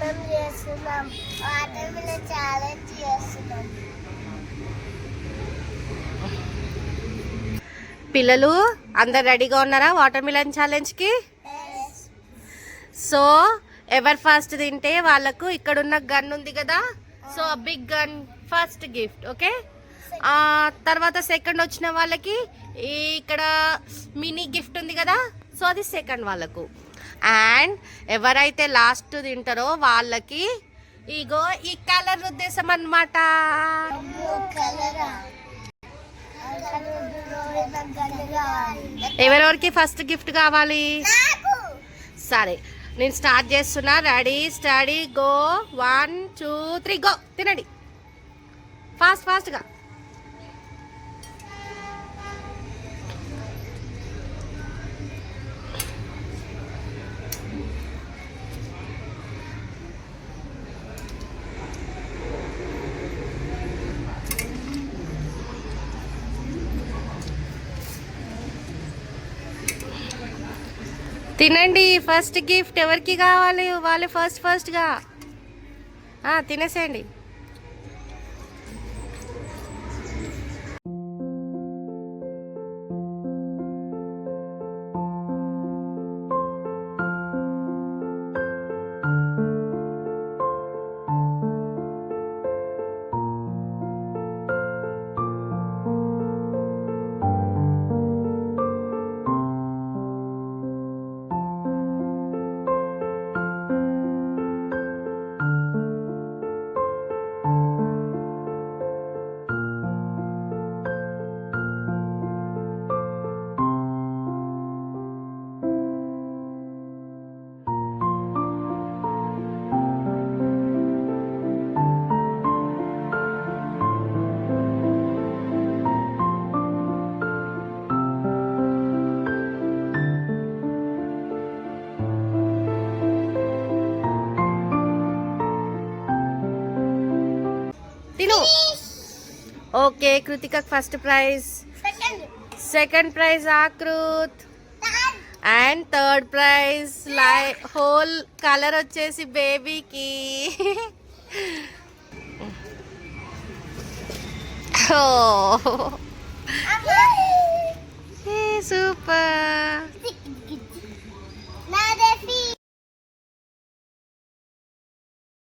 మేము చేస్తున్నాం. Water melon challenge చేస్తున్నాం. పిల్లలు అందరు రెడీగా ఉన్నారా వాటర్ మిలన్ ఛాలెంజ్కి? సో ఎవరు ఫస్ట్ తింటే వాళ్ళకు ఇక్కడున్న గన్ ఉంది కదా, so big gun first gift. Okay, తర్వాత సెకండ్ వచ్చిన వాళ్ళకి ఇక్కడ మినీ గిఫ్ట్ ఉంది కదా, సో అది సెకండ్ వాళ్ళకు. అండ్ ఎవరైతే లాస్ట్ తింటారో వాళ్ళకి ఇగో ఈ కలర్ ఉద్దేశం అన్నమాట. ఎవరెవరికి ఫస్ట్ గిఫ్ట్ కావాలి? సరే నేను స్టార్ట్ చేస్తున్నా. Ready steady go. 1 2 3 గో. తినండి ఫాస్ట్ ఫాస్ట్గా. తినండి. ఫస్ట్ గిఫ్ట్ ఎవరికి కావాలి వాళ్ళే ఫస్ట్గా తినేసేయండి. తిను. ఓకే, కృతికకు first prize, second prize Akrit, and third prize whole colour వచ్చేసి బేబీకి. ఓ